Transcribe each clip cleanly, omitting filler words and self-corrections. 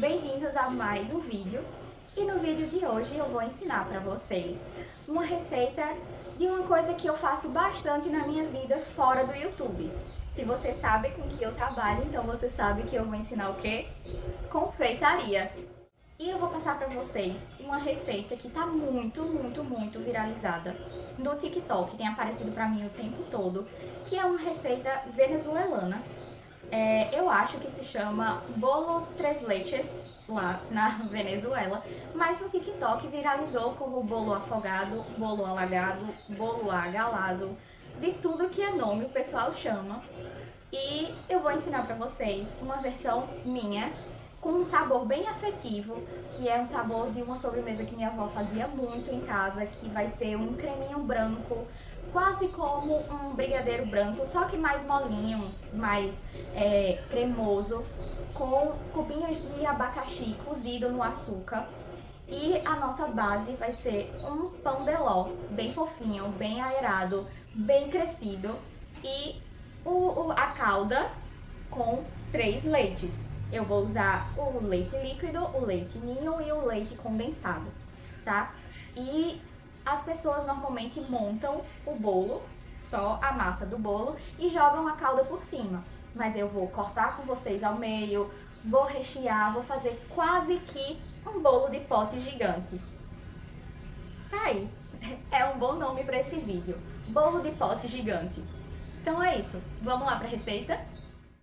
Bem-vindos a mais um vídeo. E no vídeo de hoje eu vou ensinar para vocês uma receita de uma coisa que eu faço bastante na minha vida fora do YouTube. Se você sabe com que eu trabalho, então você sabe que eu vou ensinar o quê? Confeitaria. E eu vou passar para vocês uma receita que tá muito viralizada no TikTok, tem aparecido para mim o tempo todo, que é uma receita venezuelana. Eu acho que se chama bolo tres leches lá na Venezuela, mas no TikTok viralizou como bolo afogado, bolo alagado, bolo agalado, de tudo que é nome o pessoal chama. E eu vou ensinar para vocês uma versão minha, com um sabor bem afetivo, que é um sabor de uma sobremesa que minha avó fazia muito em casa, que vai ser um creminho branco, quase como um brigadeiro branco, só que mais molinho, mais cremoso, com cubinhos de abacaxi cozido no açúcar. E a nossa base vai ser um pão de ló, bem fofinho, bem aerado, bem crescido, e a calda com 3 leites. Eu vou usar o leite líquido, o leite ninho e o leite condensado, tá? E as pessoas normalmente montam o bolo, só a massa do bolo, e jogam a calda por cima. Mas eu vou cortar com vocês ao meio, vou rechear, vou fazer quase que um bolo de pote gigante. Tá aí, é um bom nome para esse vídeo, bolo de pote gigante. Então é isso, vamos lá para a receita?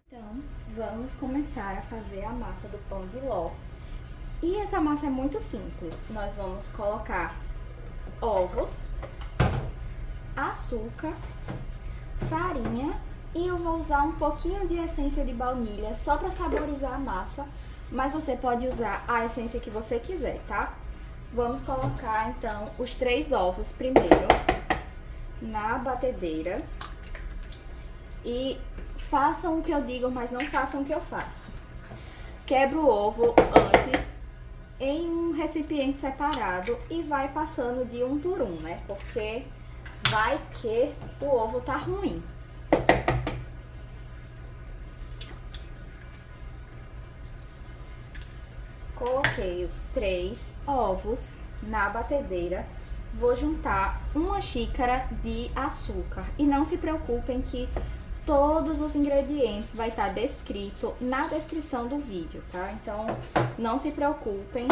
Então, vamos começar a fazer a massa do pão de ló. E essa massa é muito simples. Nós vamos colocar ovos, açúcar, farinha e eu vou usar um pouquinho de essência de baunilha só para saborizar a massa, mas você pode usar a essência que você quiser, tá? Vamos colocar então os 3 ovos primeiro na batedeira e façam o que eu digo, mas não façam o que eu faço. Quebra o ovo antes em um recipiente separado e vai passando de um por um, né? Porque vai que o ovo tá ruim. Coloquei os 3 ovos na batedeira. Vou juntar 1 xícara de açúcar. E não se preocupem que todos os ingredientes vai estar descrito na descrição do vídeo, tá? Então, não se preocupem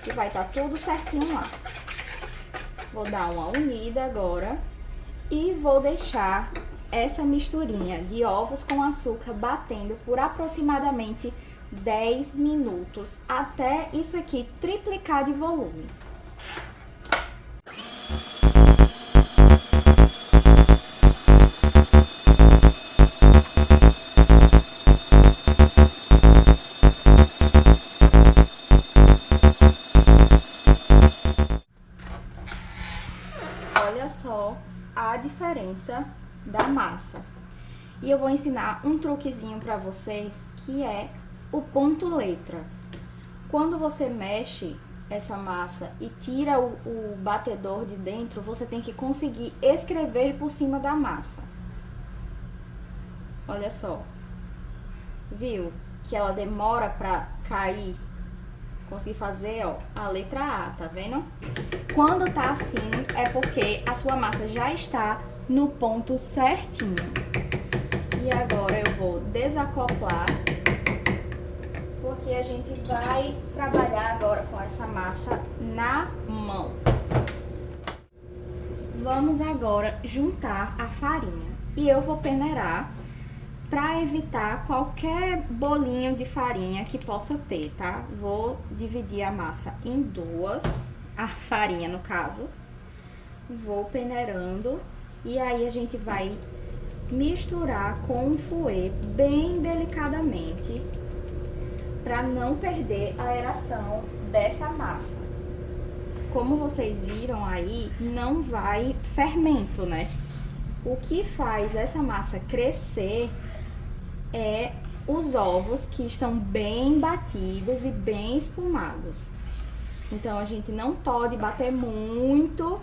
que vai estar tudo certinho lá. Vou dar uma unida agora e vou deixar essa misturinha de ovos com açúcar batendo por aproximadamente 10 minutos, até isso aqui triplicar de volume. Olha só a diferença da massa. E eu vou ensinar um truquezinho para vocês, que é o ponto letra. Quando você mexe essa massa e tira o batedor de dentro, você tem que conseguir escrever por cima da massa. Olha só. Viu? Que ela demora para cair. Consegui fazer, ó, a letra A, tá vendo? Quando tá assim, é porque a sua massa já está no ponto certinho. E agora eu vou desacoplar, porque a gente vai trabalhar agora com essa massa na mão. Vamos agora juntar a farinha. E eu vou peneirar para evitar qualquer bolinho de farinha que possa ter, tá? Vou dividir a massa em 2, a farinha no caso. Vou peneirando e aí a gente vai misturar com um fouet bem delicadamente para não perder a aeração dessa massa. Como vocês viram aí, não vai fermento, né? O que faz essa massa crescer é os ovos que estão bem batidos e bem espumados. Então a gente não pode bater muito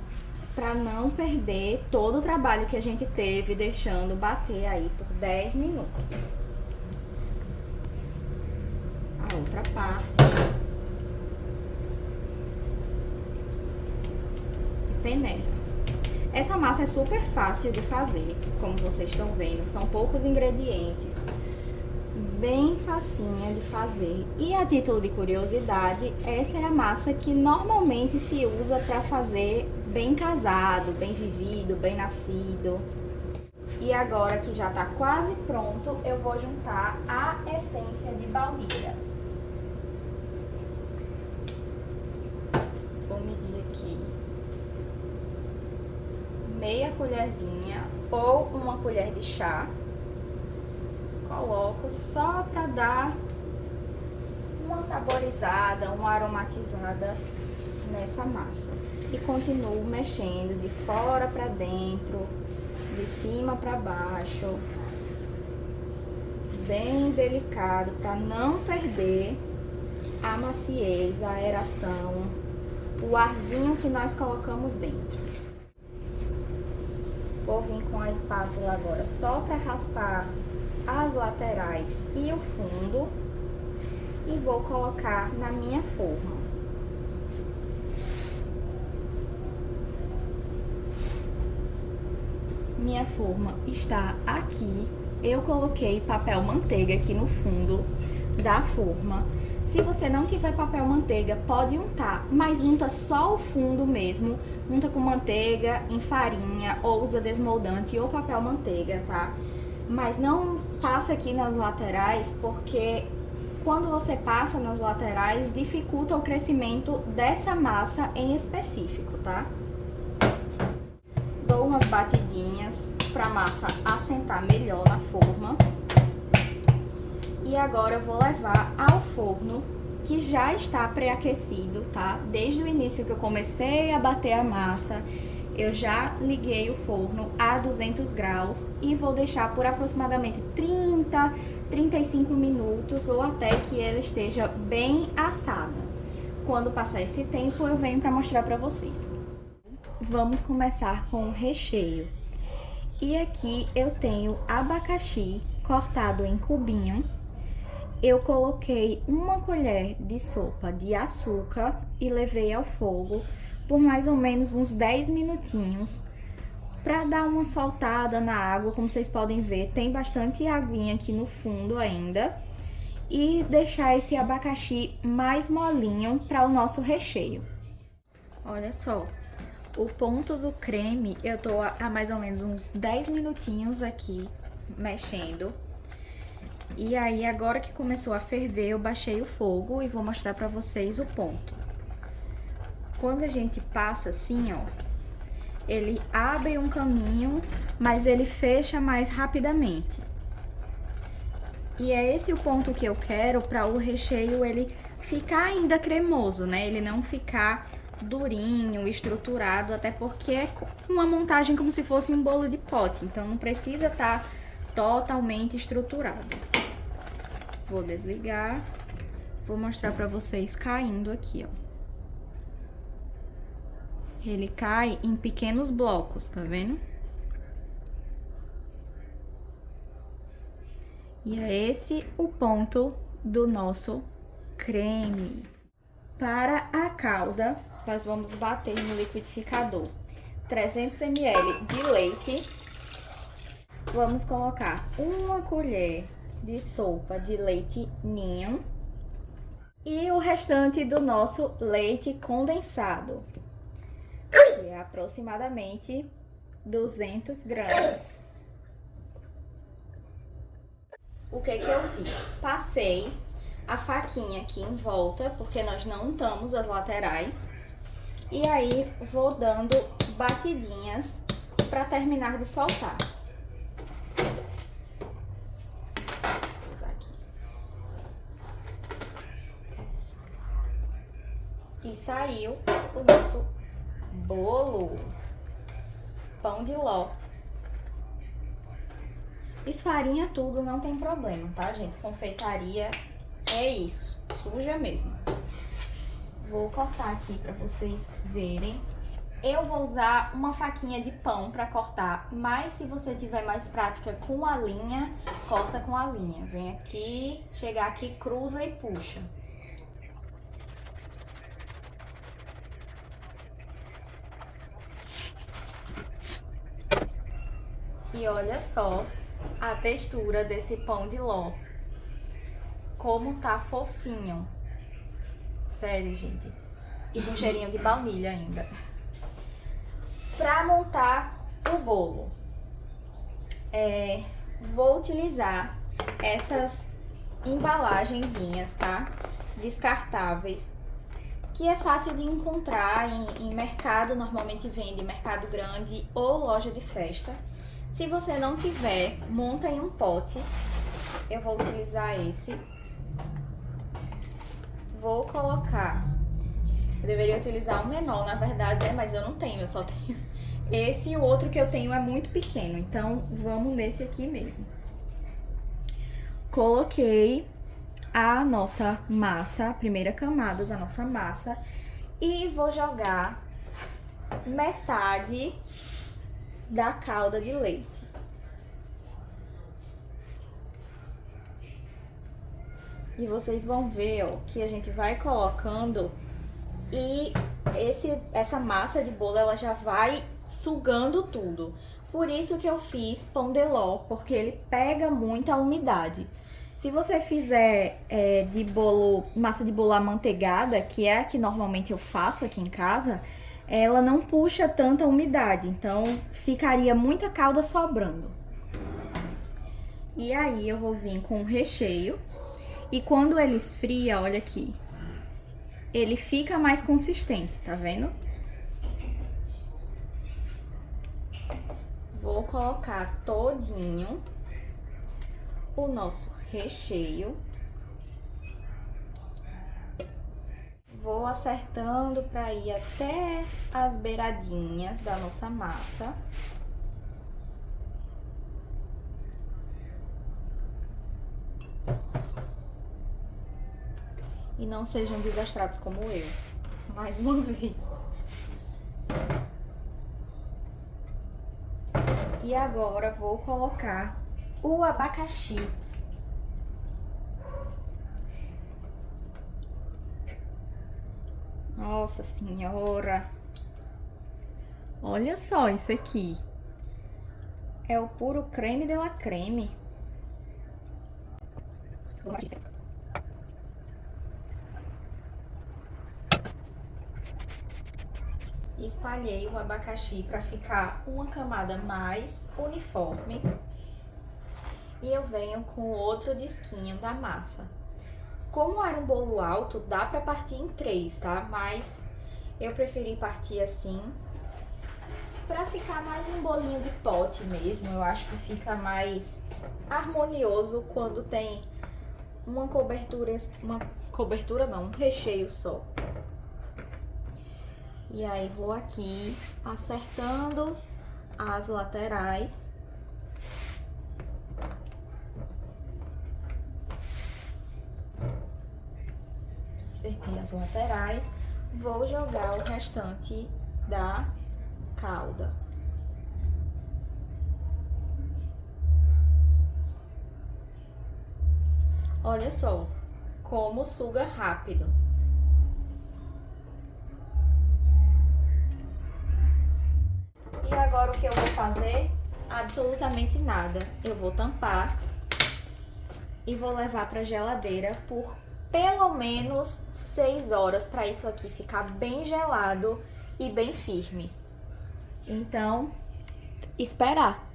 para não perder todo o trabalho que a gente teve deixando bater aí por 10 minutos. outra parte. E peneira. Essa massa é super fácil de fazer, como vocês estão vendo, são poucos ingredientes, bem facinha de fazer. E a título de curiosidade, essa é a massa que normalmente se usa para fazer bem casado, bem vivido, bem nascido. E agora que já está quase pronto, eu vou juntar a essência de baunilha. Vou medir aqui meia colherzinha ou uma colher de chá. Coloco só para dar uma saborizada, uma aromatizada nessa massa. E continuo mexendo de fora para dentro, de cima para baixo, bem delicado para não perder a maciez, a aeração, o arzinho que nós colocamos dentro. Vou vir com a espátula agora só para raspar as laterais e o fundo e vou colocar na minha forma. Minha forma está aqui. Eu coloquei papel manteiga aqui no fundo da forma. Se você não tiver papel manteiga, pode untar, mas unta só o fundo mesmo. Unta com manteiga, em farinha, ou usa desmoldante ou papel manteiga, tá? Mas não passa aqui nas laterais, porque quando você passa nas laterais, dificulta o crescimento dessa massa em específico, tá? Dou umas batidinhas para a massa assentar melhor na forma. E agora eu vou levar ao forno, que já está pré-aquecido, tá? Desde o início que eu comecei a bater a massa, eu já liguei o forno a 200 graus e vou deixar por aproximadamente 30, 35 minutos ou até que ela esteja bem assada. Quando passar esse tempo, eu venho para mostrar para vocês. Vamos começar com o recheio. E aqui eu tenho abacaxi cortado em cubinho. Eu coloquei uma colher de sopa de açúcar e levei ao fogo por mais ou menos uns 10 minutinhos para dar uma soltada na água. Como vocês podem ver, tem bastante aguinha aqui no fundo ainda, e deixar esse abacaxi mais molinho para o nosso recheio. Olha só, o ponto do creme eu tô há mais ou menos uns 10 minutinhos aqui mexendo. E aí, agora que começou a ferver, eu baixei o fogo e vou mostrar pra vocês o ponto. Quando a gente passa assim, ó, ele abre um caminho, mas ele fecha mais rapidamente. E é esse o ponto que eu quero para o recheio ele ficar ainda cremoso, né? Ele não ficar durinho, estruturado, até porque é uma montagem como se fosse um bolo de pote, então não precisa estar totalmente estruturado. Vou desligar, vou mostrar pra vocês caindo aqui, ó. Ele cai em pequenos blocos, tá vendo? E é esse o ponto do nosso creme. Para a calda, nós vamos bater no liquidificador 300 ml de leite. Vamos colocar uma colher de sopa de leite ninho e o restante do nosso leite condensado, que é aproximadamente 200 gramas. O que eu fiz? Passei a faquinha aqui em volta, porque nós não untamos as laterais, e aí vou dando batidinhas para terminar de soltar. E saiu o nosso bolo, pão de ló. Esfarinha tudo, não tem problema, tá, gente? Confeitaria é isso, suja mesmo. Vou cortar aqui pra vocês verem. Eu vou usar uma faquinha de pão pra cortar, mas se você tiver mais prática com a linha, corta com a linha. Vem aqui, chega aqui, cruza e puxa. E olha só a textura desse pão de ló. Como tá fofinho. Sério, gente. E com cheirinho de baunilha ainda. Pra montar o bolo, vou utilizar essas embalagenzinhas, tá? Descartáveis, que é fácil de encontrar em mercado, normalmente vende em mercado grande ou loja de festa. Se você não tiver, monta em um pote. Eu vou utilizar esse. Vou colocar... Eu deveria utilizar um menor, na verdade, né? Mas eu não tenho, eu só tenho esse, e o outro que eu tenho é muito pequeno. Então, vamos nesse aqui mesmo. Coloquei a nossa massa, a primeira camada da nossa massa. E vou jogar metade da calda de leite. E vocês vão ver, ó, que a gente vai colocando e essa massa de bolo, ela já vai sugando tudo. Por isso que eu fiz pão de ló, porque ele pega muita umidade. Se você fizer de bolo, massa de bolo amanteigada, que é a que normalmente eu faço aqui em casa, ela não puxa tanta umidade, então ficaria muita calda sobrando. E aí eu vou vir com o recheio, e quando ele esfria, olha aqui, ele fica mais consistente, tá vendo? Vou colocar todinho o nosso recheio. Vou acertando para ir até as beiradinhas da nossa massa. E não sejam desastrados como eu, mais uma vez. E agora vou colocar o abacaxi. Nossa senhora! Olha só isso aqui. É o puro creme de la creme. Espalhei o abacaxi para ficar uma camada mais uniforme. E eu venho com outro disquinho da massa. Como era um bolo alto, dá para partir em 3, tá? Mas eu preferi partir assim, para ficar mais um bolinho de pote mesmo. Eu acho que fica mais harmonioso quando tem uma cobertura não, um recheio só. E aí vou aqui acertando as laterais. Acertei as laterais. Vou jogar o restante da calda. Olha só como suga rápido. E agora o que eu vou fazer? Absolutamente nada. Eu vou tampar e vou levar para a geladeira por pelo menos 6 horas para isso aqui ficar bem gelado e bem firme. Então, esperar.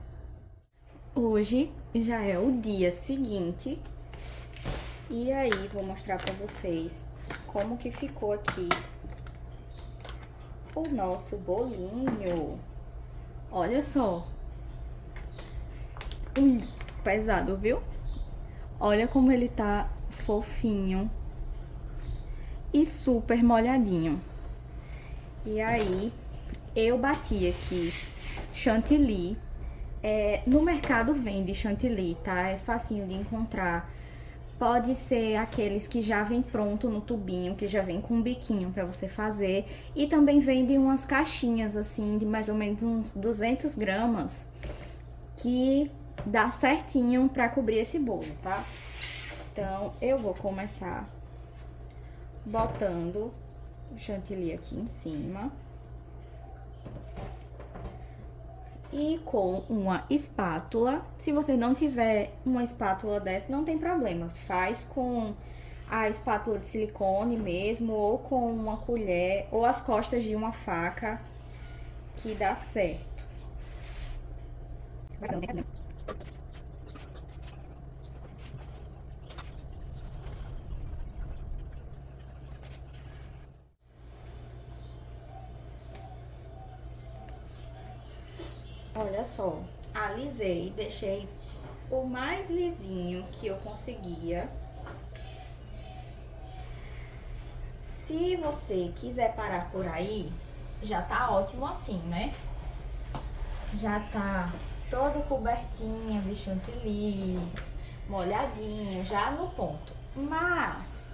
Hoje já é o dia seguinte e aí vou mostrar para vocês como que ficou aqui o nosso bolinho. Olha só. Pesado, viu? Olha como ele tá fofinho e super molhadinho. E aí, eu bati aqui chantilly. No mercado vende chantilly, tá? É facinho de encontrar. Pode ser aqueles que já vem pronto no tubinho, que já vem com um biquinho pra você fazer. E também vende umas caixinhas assim, de mais ou menos uns 200 gramas, que dá certinho pra cobrir esse bolo, tá? Então, eu vou começar botando o chantilly aqui em cima. e com uma espátula. Se você não tiver uma espátula dessa, não tem problema. Faz com a espátula de silicone mesmo, ou com uma colher, ou as costas de uma faca, que dá certo. Olha só, alisei, deixei o mais lisinho que eu conseguia. Se você quiser parar por aí, já tá ótimo assim, né? Já tá todo cobertinho de chantilly, molhadinho, já no ponto. Mas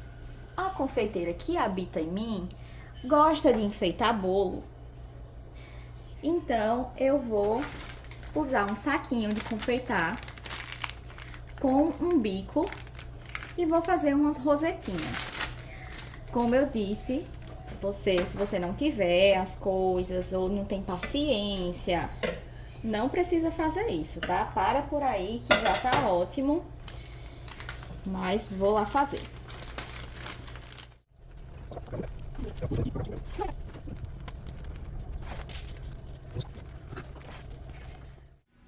a confeiteira que habita em mim gosta de enfeitar bolo. Então eu vou usar um saquinho de confeitar com um bico e vou fazer umas rosetinhas. Como eu disse, se você não tiver as coisas ou não tem paciência, não precisa fazer isso, tá? Para por aí que já tá ótimo. Mas vou lá fazer.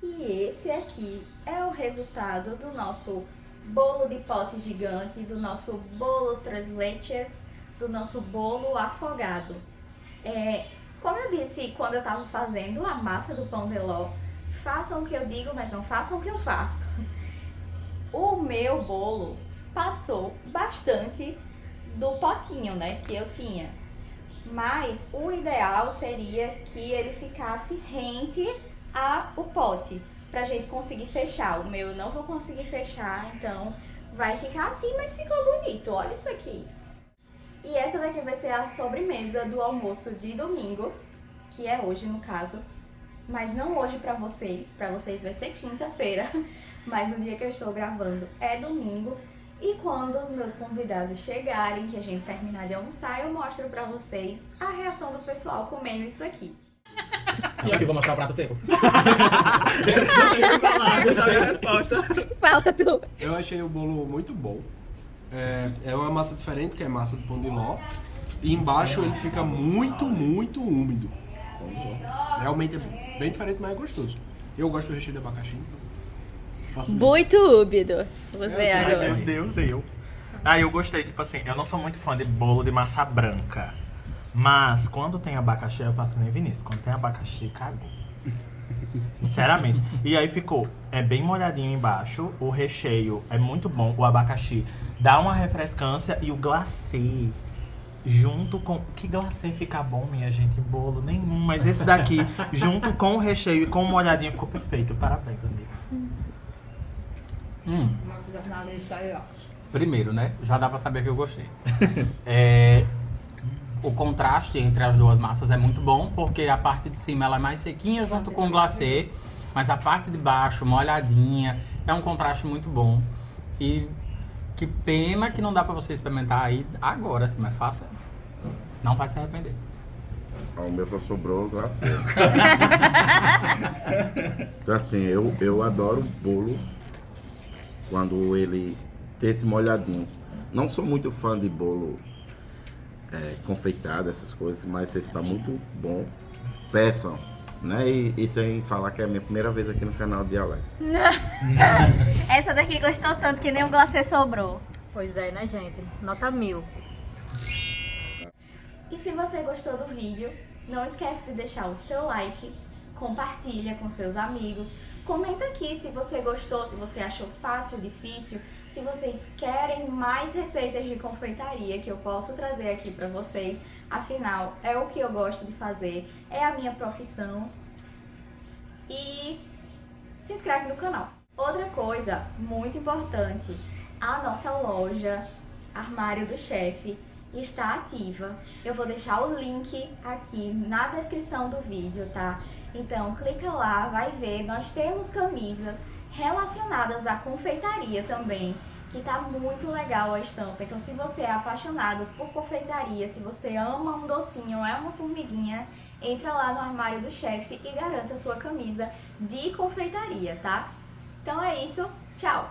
E esse aqui é o resultado do nosso bolo de pote gigante, do nosso bolo tres leches, do nosso bolo afogado. Como eu disse quando eu estava fazendo a massa do pão de ló, façam o que eu digo, mas não façam o que eu faço. O meu bolo passou bastante do potinho, né, que eu tinha. Mas o ideal seria que ele ficasse rente ao pote, pra gente conseguir fechar. O meu eu não vou conseguir fechar, então vai ficar assim, mas ficou bonito. Olha isso aqui. E essa daqui vai ser a sobremesa do almoço de domingo, que é hoje no caso. Mas não hoje pra vocês vai ser quinta-feira, mas no dia que eu estou gravando é domingo. E quando os meus convidados chegarem, que a gente terminar de almoçar, eu mostro pra vocês a reação do pessoal comendo isso aqui. E aqui eu vou mostrar o prato seco. Deixa a minha resposta. Fala tu. Eu achei o bolo muito bom. É uma massa diferente, que é massa de pão de ló. E embaixo ele fica muito úmido. Realmente é bem diferente, mas é gostoso. Eu gosto do recheio de abacaxi, então... Muito úmido. Você É, agora. meu Deus, eu gostei, tipo assim, eu não sou muito fã de bolo de massa branca. Mas quando tem abacaxi, eu faço que nem Vinícius. Quando tem abacaxi, cagou. Sinceramente. E aí ficou, bem molhadinho embaixo. O recheio é muito bom. O abacaxi dá uma refrescância. E o glacê, junto com... Que glacê fica bom, minha gente? Bolo nenhum. Mas esse daqui, junto com o recheio e com o molhadinho, ficou perfeito. Parabéns, amigo. Nossa jornalista aí, ó. Primeiro, né? Já dá pra saber que eu gostei. O contraste entre as duas massas é muito bom, porque a parte de cima ela é mais sequinha junto com o glacê, mas a parte de baixo, molhadinha, é um contraste muito bom. E que pena que não dá pra você experimentar aí agora, assim, mas faça. Não vai se arrepender. O meu só sobrou glacê. Então assim, eu adoro bolo quando ele tem esse molhadinho. Não sou muito fã de bolo confeitado, essas coisas, mas esse está muito bom. Peçam, né? E sem falar que é a minha primeira vez aqui no canal de Alex. Essa daqui gostou tanto que nem o glacê sobrou. Pois é, né, gente? Nota 1000. E se você gostou do vídeo, não esquece de deixar o seu like, compartilha com seus amigos, comenta aqui se você gostou, se você achou fácil, difícil, se vocês querem mais receitas de confeitaria que eu posso trazer aqui pra vocês. Afinal, é o que eu gosto de fazer, é a minha profissão. E se inscreve no canal. Outra coisa muito importante, a nossa loja Armário do Chefe está ativa. Eu vou deixar o link aqui na descrição do vídeo, tá? Então clica lá, vai ver, nós temos camisas relacionadas à confeitaria também, que tá muito legal a estampa. Então, se você é apaixonado por confeitaria, se você ama um docinho, é uma formiguinha, entra lá no armário do chefe e garanta a sua camisa de confeitaria, tá? Então é isso, tchau!